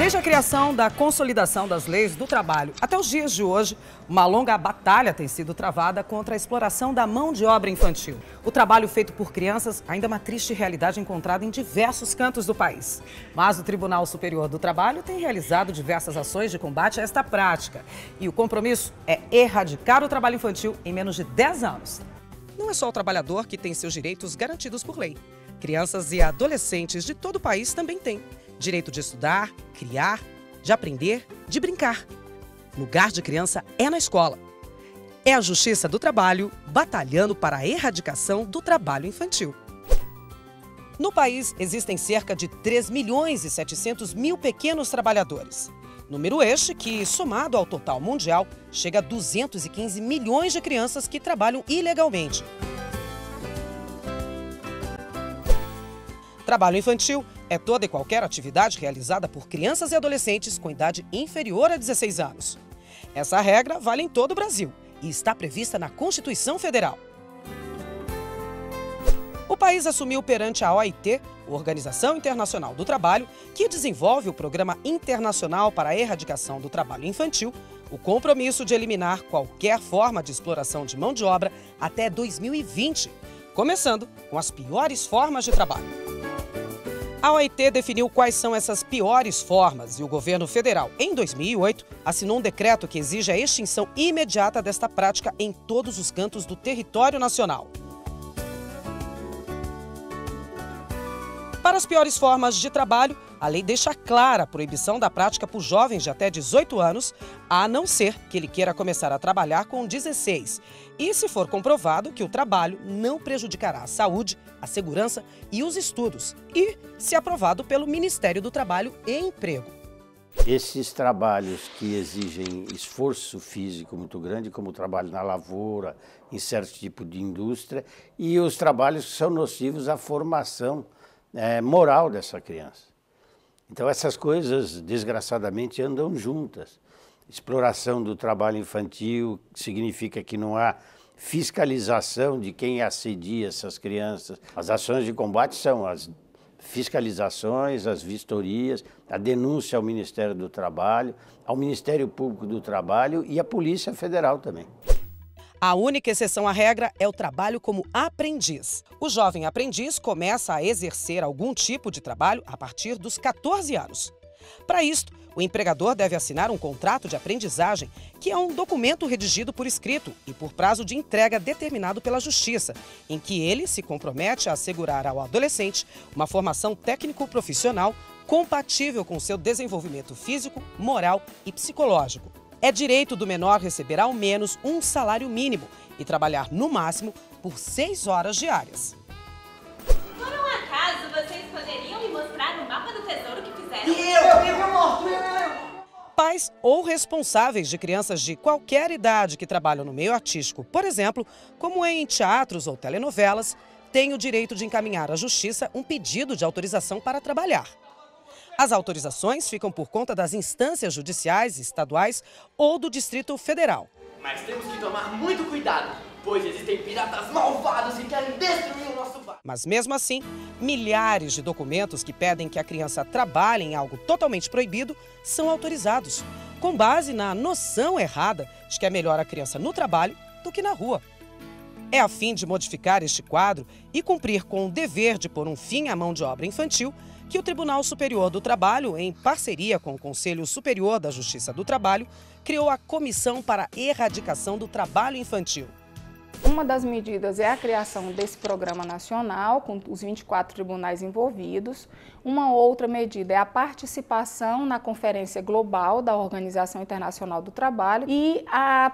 Desde a criação da consolidação das leis do trabalho até os dias de hoje, uma longa batalha tem sido travada contra a exploração da mão de obra infantil. O trabalho feito por crianças ainda é uma triste realidade encontrada em diversos cantos do país. Mas o Tribunal Superior do Trabalho tem realizado diversas ações de combate a esta prática. E o compromisso é erradicar o trabalho infantil em menos de 10 anos. Não é só o trabalhador que tem seus direitos garantidos por lei. Crianças e adolescentes de todo o país também têm direito de estudar, criar, de aprender, de brincar. Lugar de criança é na escola. É a Justiça do Trabalho batalhando para a erradicação do trabalho infantil. No país, existem cerca de 3.700.000 pequenos trabalhadores. Número este que, somado ao total mundial, chega a 215 milhões de crianças que trabalham ilegalmente. Trabalho infantil é toda e qualquer atividade realizada por crianças e adolescentes com idade inferior a 16 anos. Essa regra vale em todo o Brasil e está prevista na Constituição Federal. O país assumiu perante a OIT, Organização Internacional do Trabalho, que desenvolve o Programa Internacional para a Erradicação do Trabalho Infantil, o compromisso de eliminar qualquer forma de exploração de mão de obra até 2020, começando com as piores formas de trabalho. A OIT definiu quais são essas piores formas e o governo federal, em 2008, assinou um decreto que exige a extinção imediata desta prática em todos os cantos do território nacional. Para as piores formas de trabalho, a lei deixa clara a proibição da prática por jovens de até 18 anos, a não ser que ele queira começar a trabalhar com 16. E se for comprovado que o trabalho não prejudicará a saúde, a segurança e os estudos. E se aprovado pelo Ministério do Trabalho e Emprego. Esses trabalhos que exigem esforço físico muito grande, como o trabalho na lavoura, em certo tipo de indústria, e os trabalhos que são nocivos à formação moral dessa criança. Então essas coisas, desgraçadamente, andam juntas. Exploração do trabalho infantil significa que não há fiscalização de quem assedia essas crianças. As ações de combate são as fiscalizações, as vistorias, a denúncia ao Ministério do Trabalho, ao Ministério Público do Trabalho e à Polícia Federal também. A única exceção à regra é o trabalho como aprendiz. O jovem aprendiz começa a exercer algum tipo de trabalho a partir dos 14 anos. Para isto, o empregador deve assinar um contrato de aprendizagem, que é um documento redigido por escrito e por prazo de entrega determinado pela Justiça, em que ele se compromete a assegurar ao adolescente uma formação técnico-profissional compatível com seu desenvolvimento físico, moral e psicológico. É direito do menor receber ao menos um salário mínimo e trabalhar no máximo por 6 horas diárias. Por um acaso, vocês poderiam me mostrar o mapa do tesouro que fizeram? Pais ou responsáveis de crianças de qualquer idade que trabalham no meio artístico, por exemplo, como em teatros ou telenovelas, têm o direito de encaminhar à Justiça um pedido de autorização para trabalhar. As autorizações ficam por conta das instâncias judiciais, estaduais ou do Distrito Federal. Mas temos que tomar muito cuidado, pois existem piratas malvados que querem destruir o nosso bairro. Mas mesmo assim, milhares de documentos que pedem que a criança trabalhe em algo totalmente proibido são autorizados, com base na noção errada de que é melhor a criança no trabalho do que na rua. É a fim de modificar este quadro e cumprir com o dever de pôr um fim à mão de obra infantil que o Tribunal Superior do Trabalho, em parceria com o Conselho Superior da Justiça do Trabalho, criou a Comissão para a Erradicação do Trabalho Infantil. Uma das medidas é a criação desse programa nacional, com os 24 tribunais envolvidos. Uma outra medida é a participação na Conferência Global da Organização Internacional do Trabalho e a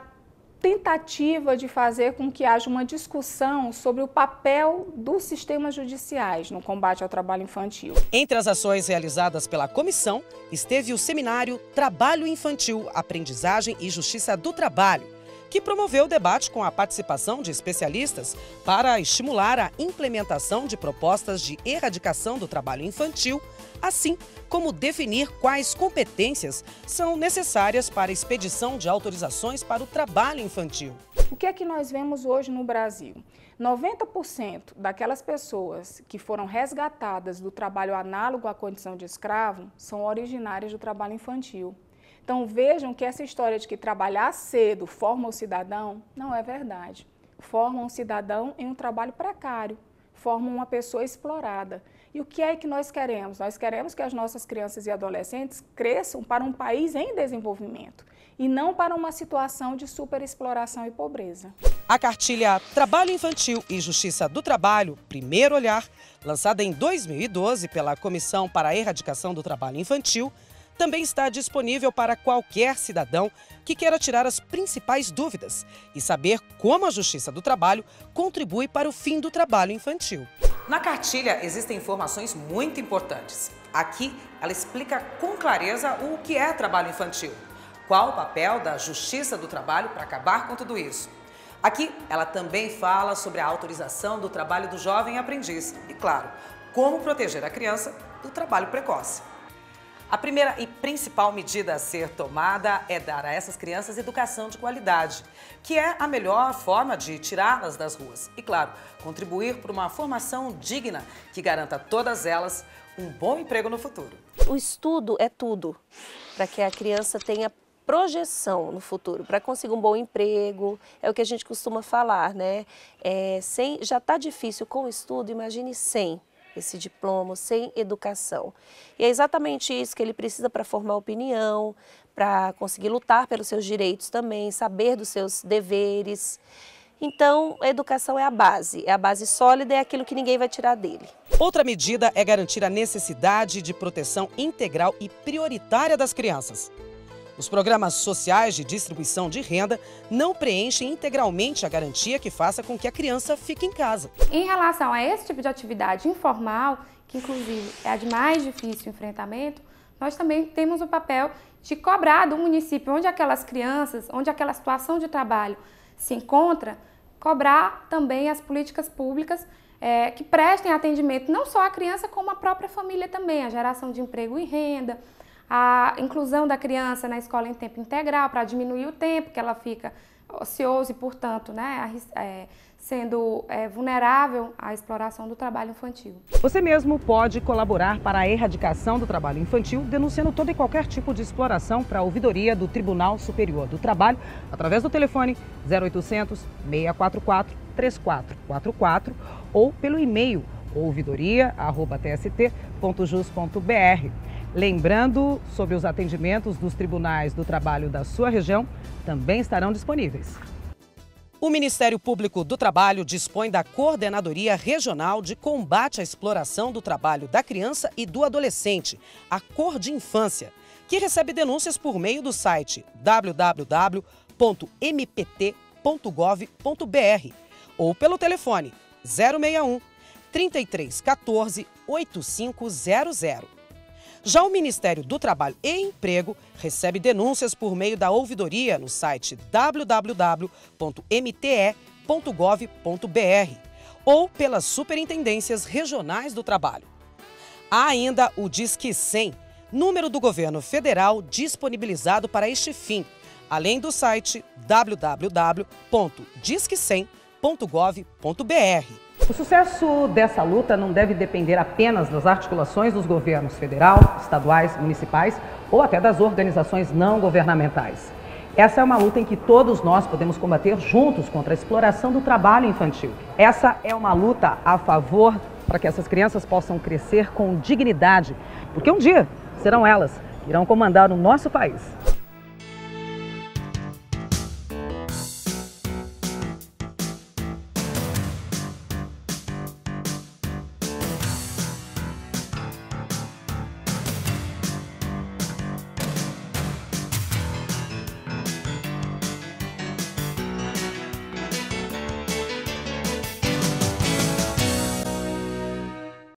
tentativa de fazer com que haja uma discussão sobre o papel dos sistemas judiciais no combate ao trabalho infantil. Entre as ações realizadas pela comissão, esteve o seminário Trabalho Infantil, Aprendizagem e Justiça do Trabalho, que promoveu o debate com a participação de especialistas para estimular a implementação de propostas de erradicação do trabalho infantil, assim como definir quais competências são necessárias para a expedição de autorizações para o trabalho infantil. O que é que nós vemos hoje no Brasil? 90% daquelas pessoas que foram resgatadas do trabalho análogo à condição de escravo são originárias do trabalho infantil. Então vejam que essa história de que trabalhar cedo forma o cidadão não é verdade. Forma um cidadão em um trabalho precário, forma uma pessoa explorada. E o que é que nós queremos? Nós queremos que as nossas crianças e adolescentes cresçam para um país em desenvolvimento e não para uma situação de superexploração e pobreza. A cartilha Trabalho Infantil e Justiça do Trabalho, Primeiro Olhar, lançada em 2012 pela Comissão para a Erradicação do Trabalho Infantil, também está disponível para qualquer cidadão que queira tirar as principais dúvidas e saber como a Justiça do Trabalho contribui para o fim do trabalho infantil. Na cartilha existem informações muito importantes. Aqui ela explica com clareza o que é trabalho infantil, qual o papel da Justiça do Trabalho para acabar com tudo isso. Aqui ela também fala sobre a autorização do trabalho do jovem aprendiz e, claro, como proteger a criança do trabalho precoce. A primeira e principal medida a ser tomada é dar a essas crianças educação de qualidade, que é a melhor forma de tirá-las das ruas. E, claro, contribuir para uma formação digna que garanta a todas elas um bom emprego no futuro. O estudo é tudo para que a criança tenha projeção no futuro, para conseguir um bom emprego, é o que a gente costuma falar, né? Já está difícil com o estudo, imagine sem esse diploma, sem educação. E é exatamente isso que ele precisa para formar opinião, para conseguir lutar pelos seus direitos também, saber dos seus deveres. Então, a educação é a base sólida, é aquilo que ninguém vai tirar dele. Outra medida é garantir a necessidade de proteção integral e prioritária das crianças. Os programas sociais de distribuição de renda não preenchem integralmente a garantia que faça com que a criança fique em casa. Em relação a esse tipo de atividade informal, que inclusive é a de mais difícil enfrentamento, nós também temos o papel de cobrar do município onde aquelas crianças, onde aquela situação de trabalho se encontra, cobrar também as políticas públicas que prestem atendimento não só à criança, como à própria família também, a geração de emprego e renda, a inclusão da criança na escola em tempo integral para diminuir o tempo que ela fica ociosa e, portanto, sendo vulnerável à exploração do trabalho infantil. Você mesmo pode colaborar para a erradicação do trabalho infantil, denunciando todo e qualquer tipo de exploração para a ouvidoria do Tribunal Superior do Trabalho, através do telefone 0800 644 3444 ou pelo e-mail ouvidoria@tst.jus.br. Lembrando, sobre os atendimentos dos tribunais do trabalho da sua região, também estarão disponíveis. O Ministério Público do Trabalho dispõe da Coordenadoria Regional de Combate à Exploração do Trabalho da Criança e do Adolescente, a CORDINFância, que recebe denúncias por meio do site www.mpt.gov.br ou pelo telefone 061 3314 8500. Já o Ministério do Trabalho e Emprego recebe denúncias por meio da ouvidoria no site www.mte.gov.br ou pelas superintendências regionais do trabalho. Há ainda o Disque 100, número do governo federal disponibilizado para este fim, além do site www.disque100.gov.br. O sucesso dessa luta não deve depender apenas das articulações dos governos federal, estaduais, municipais ou até das organizações não governamentais. Essa é uma luta em que todos nós podemos combater juntos contra a exploração do trabalho infantil. Essa é uma luta a favor para que essas crianças possam crescer com dignidade, porque um dia serão elas que irão comandar o nosso país.